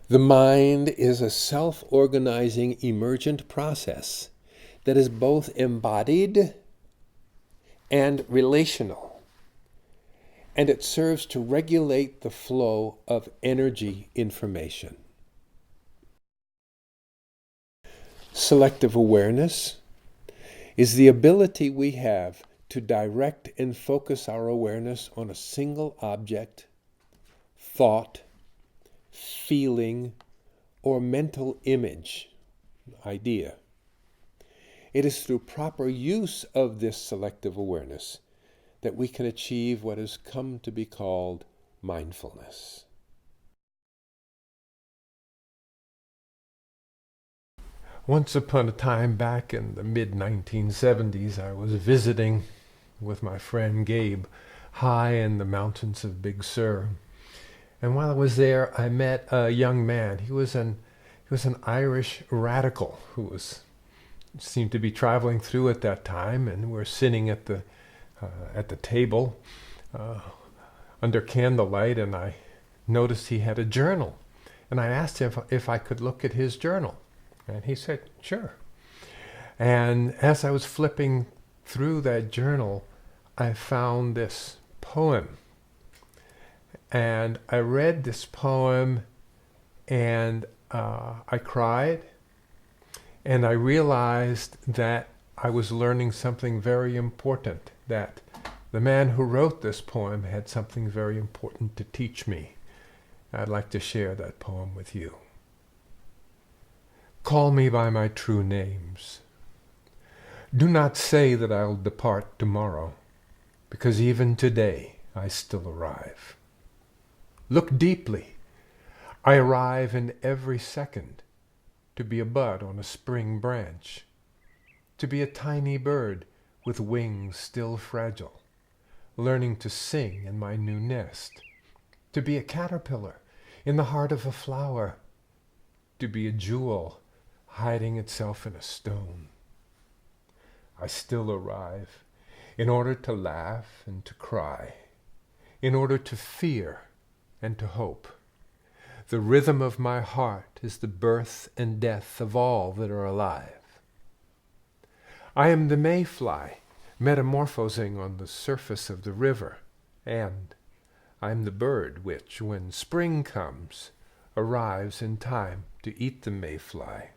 The mind is a self-organizing emergent process that is both embodied and relational, and it serves to regulate the flow of energy information. Selective awareness is the ability we have to direct and focus our awareness on a single object, thought, feeling, or mental image, idea. It is through proper use of this selective awareness that we can achieve what has come to be called mindfulness. Once upon a time back in the mid-1970s, I was visiting with my friend Gabe high in the mountains of Big Sur. And while I was there, I met a young man. He was an Irish radical who seemed to be traveling through at that time, and we're sitting at the table under candlelight, and I noticed he had a journal. And I asked him if I could look at his journal. And he said, sure. And as I was flipping through that journal, I found this poem. And I read this poem, and I cried. And I realized that I was learning something very important, that the man who wrote this poem had something very important to teach me. I'd like to share that poem with you. Call me by my true names. Do not say that I'll depart tomorrow, because even today I still arrive. Look deeply. I arrive in every second, to be a bud on a spring branch, to be a tiny bird with wings still fragile, learning to sing in my new nest, to be a caterpillar in the heart of a flower, to be a jewel hiding itself in a stone. I still arrive in order to laugh and to cry, in order to fear and to hope. The rhythm of my heart is the birth and death of all that are alive. I am the mayfly metamorphosing on the surface of the river, and I am the bird which, when spring comes, arrives in time to eat the mayfly.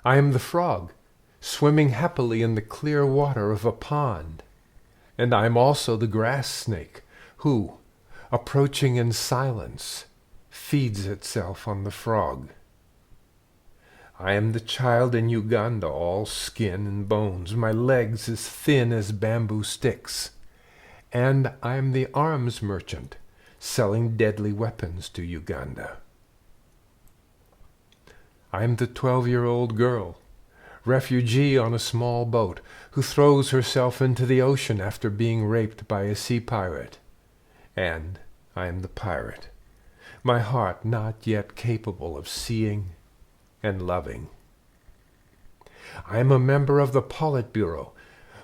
I am the frog, swimming happily in the clear water of a pond. And I am also the grass snake, who, approaching in silence, feeds itself on the frog. I am the child in Uganda, all skin and bones, my legs as thin as bamboo sticks. And I am the arms merchant, selling deadly weapons to Uganda. I am the 12-year-old girl, refugee on a small boat, who throws herself into the ocean after being raped by a sea pirate. And I am the pirate, my heart not yet capable of seeing and loving. I am a member of the Politburo,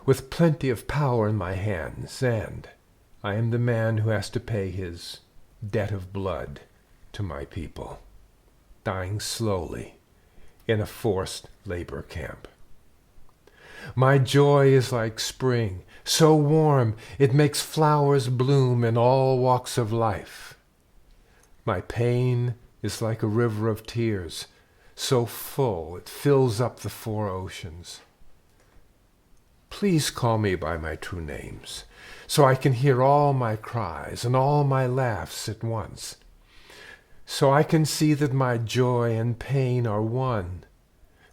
with plenty of power in my hands, and I am the man who has to pay his debt of blood to my people, dying slowly in a forced labor camp. My joy is like spring, so warm it makes flowers bloom in all walks of life. My pain is like a river of tears, so full it fills up the 4 oceans. Please call me by my true names, so I can hear all my cries and all my laughs at once, so I can see that my joy and pain are one.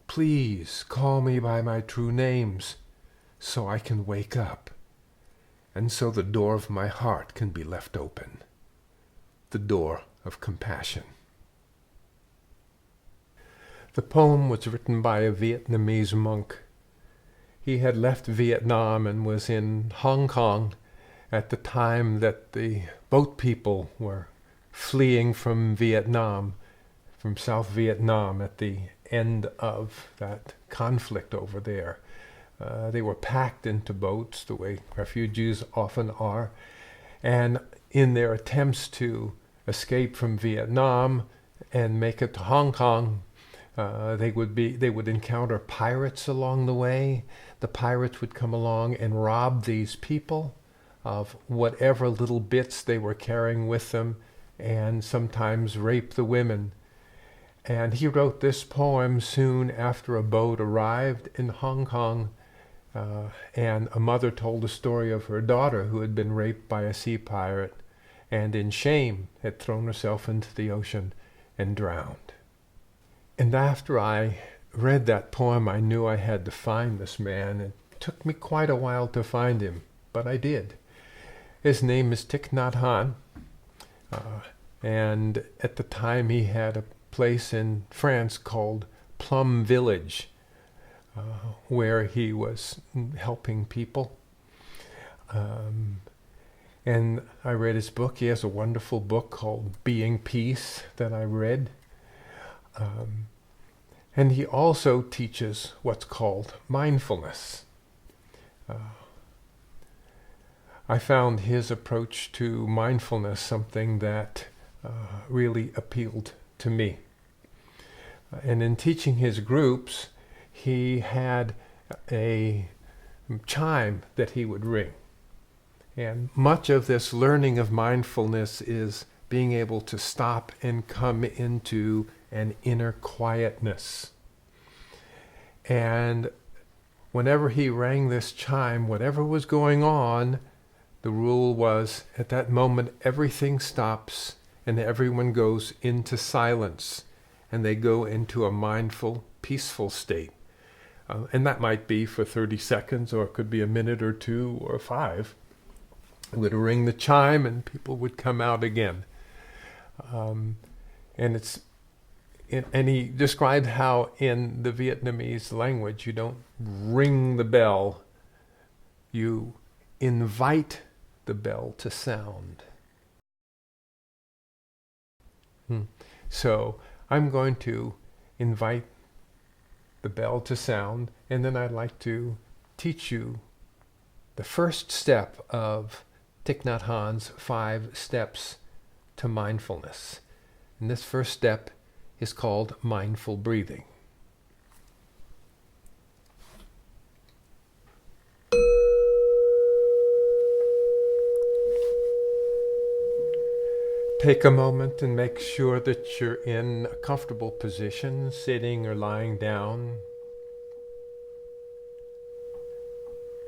Please call me by my true names, so I can wake up, and so the door of my heart can be left open, the door of compassion. The poem was written by a Vietnamese monk. He had left Vietnam and was in Hong Kong at the time that the boat people were fleeing from Vietnam, from South Vietnam at the end of that conflict over there. They were packed into boats the way refugees often are, and in their attempts to escape from Vietnam and make it to Hong Kong, they would encounter pirates along the way. The pirates would come along and rob these people of whatever little bits they were carrying with them, and sometimes rape the women. And he wrote this poem soon after a boat arrived in Hong Kong, and a mother told the story of her daughter who had been raped by a sea pirate, and in shame had thrown herself into the ocean and drowned. And after I read that poem, I knew I had to find this man. It took me quite a while to find him, but I did. His name is Thich Nhat Hanh, and at the time he had a place in France called Plum Village, where he was helping people. And I read his book. He has a wonderful book called Being Peace that I read. And he also teaches what's called mindfulness. I found his approach to mindfulness something that really appealed to me. And in teaching his groups, he had a chime that he would ring. And much of this learning of mindfulness is being able to stop and come into an inner quietness. And whenever he rang this chime, whatever was going on, the rule was at that moment everything stops and everyone goes into silence, and they go into a mindful, peaceful state. And that might be for 30 seconds, or it could be a minute or 2 or 5. It would ring the chime and people would come out again. And he described how in the Vietnamese language you don't ring the bell, you invite the bell to sound. So I'm going to invite the bell to sound, and then I'd like to teach you the first step of Thich Nhat Hanh's 5 steps to mindfulness. And this first step is called mindful breathing. Take a moment and make sure that you're in a comfortable position, sitting or lying down.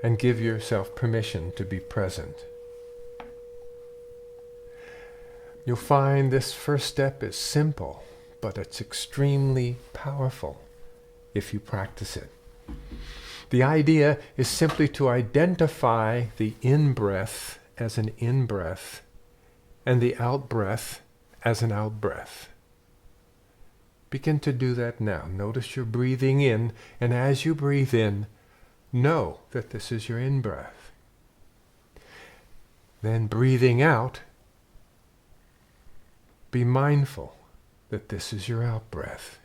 And give yourself permission to be present. You'll find this first step is simple, but it's extremely powerful if you practice it. The idea is simply to identify the in-breath as an in-breath and the out-breath as an out-breath. Begin to do that now. Notice you're breathing in, and as you breathe in, know that this is your in-breath. Then breathing out, be mindful that this is your out-breath.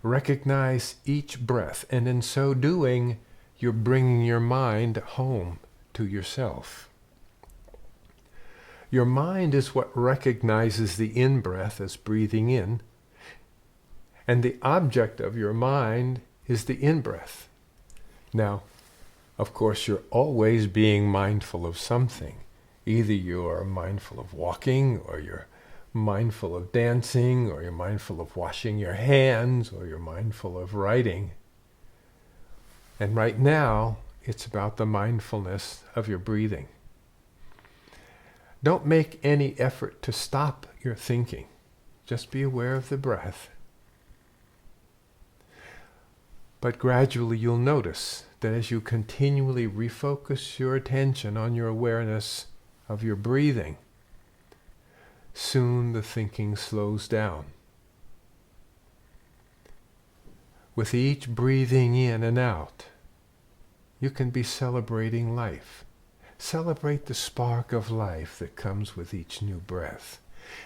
Recognize each breath, and in so doing, you're bringing your mind home to yourself. Your mind is what recognizes the in-breath as breathing in, and the object of your mind is the in-breath. Now, of course, you're always being mindful of something. Either you're mindful of walking, or you're mindful of dancing, or you're mindful of washing your hands, or you're mindful of writing. And right now, it's about the mindfulness of your breathing. Don't make any effort to stop your thinking. Just be aware of the breath. But gradually you'll notice that as you continually refocus your attention on your awareness of your breathing, soon the thinking slows down. With each breathing in and out, you can be celebrating life. Celebrate the spark of life that comes with each new breath,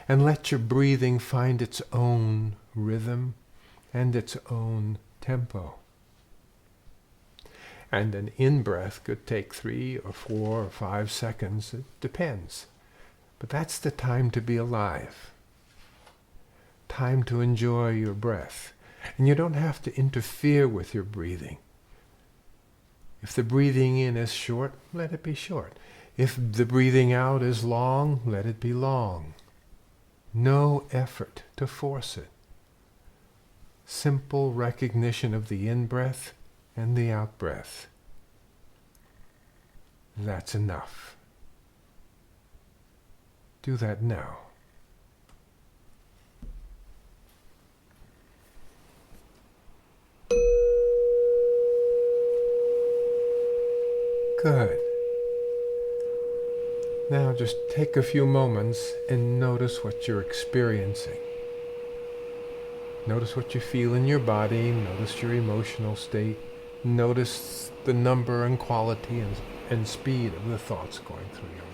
and let your breathing find its own rhythm and its own tempo. And an in-breath could take 3 or 4 or 5 seconds, it depends. But that's the time to be alive. Time to enjoy your breath. And you don't have to interfere with your breathing. If the breathing in is short, let it be short. If the breathing out is long, let it be long. No effort to force it. Simple recognition of the in-breath and the out-breath. That's enough. Do that now. Good. Now just take a few moments and notice what you're experiencing. Notice what you feel in your body. Notice your emotional state. Notice the number and quality and speed of the thoughts going through your mind.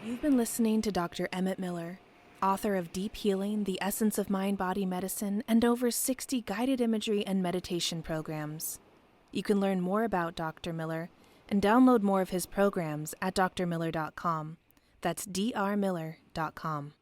You've been listening to Dr. Emmett Miller, author of Deep Healing, The Essence of Mind-Body Medicine, and over 60 guided imagery and meditation programs. You can learn more about Dr. Miller and download more of his programs at drmiller.com. That's drmiller.com.